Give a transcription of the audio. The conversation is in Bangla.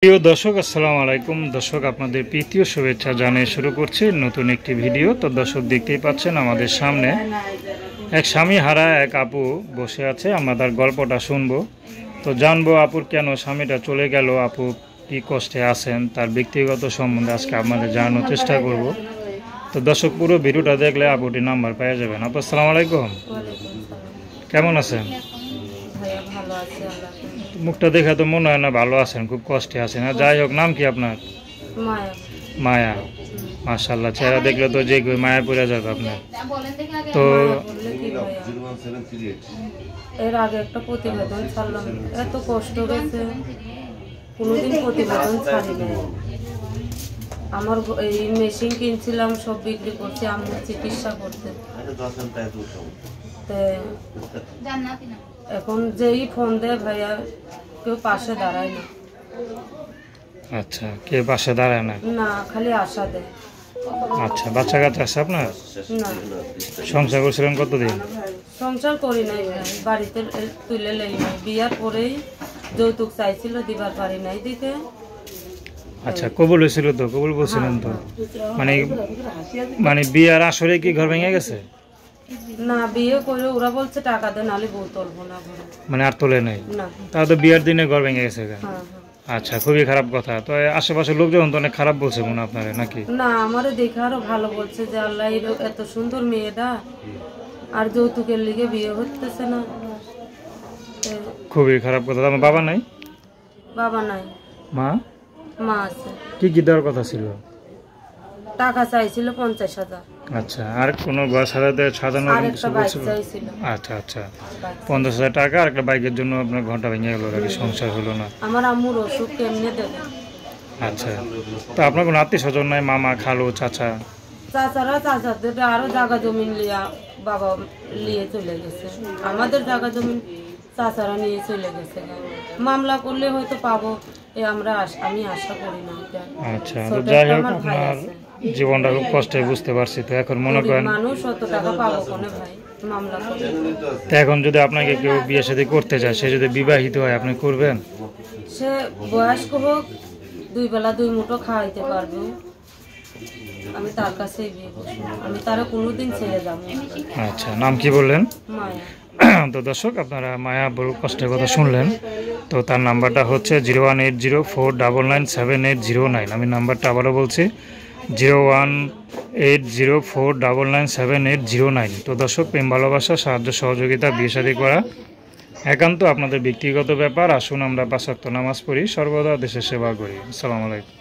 প্রিয় দর্শক, আসসালামু আলাইকুম। দর্শক, আপনাদের প্রীতীয় শুভেচ্ছা জানিয়ে শুরু করছি নতুন একটি ভিডিও। তো দর্শক, দেখতেই পাচ্ছেন আমাদের সামনে এক স্বামী হারা এক আপু বসে আছে। আমরা তার গল্পটা শুনবো। তো জানবো আপুর কেন স্বামীটা চলে গেল, আপু কি কষ্টে আছেন, তার ব্যক্তিগত সম্বন্ধে আজকে আপনাদের জানানোর চেষ্টা করব। তো দর্শক, পুরো ভিডিওটা দেখলে আপুটির নাম্বার পেয়ে যাবেন। আপু, আসসালামু আলাইকুম, কেমন আছেন? মুখটা দেখে তো মনে হয় না ভালো আছেন, খুব কষ্টে আছেন। যাই হোক, নাম কি আপনার? মায়া। মাশাআল্লাহ, চেহারা দেখলে তো যে মায়া পড়ে যাবে আপনার। তো এর আগে একটা প্রতিবেদন ছাড়লাম, এত কষ্ট গেছে, কোনোদিন প্রতিবেদন ছাড়ি নাই। আমার এই মেশিন কিনছিলাম, সব বিক্রি করছি আম্মুর চিকিৎসা করতে। এখন যেই ফোন দেয় ভাইয়া, কেউ পাশে দাঁড়ায় না। আচ্ছা, কে পাশে দাঁড়ায় না? না, খালি আশা দেয়। আচ্ছা, বাচ্চা কাচ্চা আছে আপনার? না। সংসার করছিলেন কতদিন? সংসার করি নাই ভাই, বাড়িতে তুলে লেই নাই। বিয়ার পরেই যৌতুক চাইছিল, দিবার পারি নাই দিতে। আচ্ছা, কবুল হয়েছিল তো? কবুল বলছিলেন তো? মানে বিয়ার আসরে কি ঘর ভেঙে গেছে? না, বিয়ে করে ওরা বলছে টাকা দেন, নাহলে বউ তুলবো না ঘরে। মানে আর তোলে নাই? না। তাহলে তো বিয়ার দিনে ঘর ভেঙে গেছে। হ্যাঁ। আচ্ছা, খুবই খারাপ কথা। তো আশেপাশের লোকজন তো অনেক খারাপ বলছে মনে আপনারা, নাকি? না, আমারে দেখে আরো ভালো বলছে যে আল্লাহ, এত সুন্দর মেয়েটা আর যৌতুকের লিগে বিয়ে হতেছে না। খুবই খারাপ কথা। আমার বাবা নাই? বাবা নাই। মা? মা আছে। কি কি দেওয়ার কথা ছিল? টাকা চাইছিল 50,000। আচ্ছা, আর কোনো ঘর সাজাতে সাজানোর আর কিছু একটা বাইক বলছিল? চাইছিল। আচ্ছা আচ্ছা, 50,000 টাকা আর একটা বাইকের জন্য আপনার ঘন্টা ভেঙে গেল, আর কি সংসার হলো না। আমার আম্মুর ওষুধ কেমনে দেবে? আচ্ছা, তো আপনার কোনো আত্মীয় স্বজন নাই? মামা, খালু, চাচা? চাচাদের আরো জায়গা জমিন লিয়া বাবা নিয়ে চলে গেছে। আমাদের জায়গা জমিন চাচারা নিয়ে চলে গেছে। মামলা করলে হয়তো পাবো, আমি আশা করি না। আচ্ছা, তো যাই হোক, আপনার জীবনটা খুব কষ্টে, বুঝতে পারছি। তো এখন মনে করেন মানুষ অত টাকা পাবো কোনে ভাই, মামলা করে। তো এখন যদি আপনাকে কেউ বিয়ে শাদী করতে চায়, সে যদি বিবাহিত হয়, আপনি করবেন? সে বয়স্ক হোক, 2 বেলা 2 মুঠো খাওয়াইতে পারবো, আমি তার কাছেই বিয়ে করবো। আমি তারা কোনোদিন ছেড়ে যাবো। আচ্ছা, নাম কি বললেন? মায়া। তো দর্শক, আপনারা মায়া বড় কষ্টের কথা শুনলেন। তো তার নাম্বারটা হচ্ছে 01804997809। আমি নাম্বারটা আবারও বলছি, 01804997809। তো দর্শক, প্রেম ভালোবাসা, সাহায্য সহযোগিতা, বিয়ে শাদী করা একান্ত আপনাদের ব্যক্তিগত ব্যাপার। আসুন আমরা 5 ওয়াক্ত নামাজ পড়ি, সর্বদা দেশের সেবা করি। আসসালামু আলাইকুম।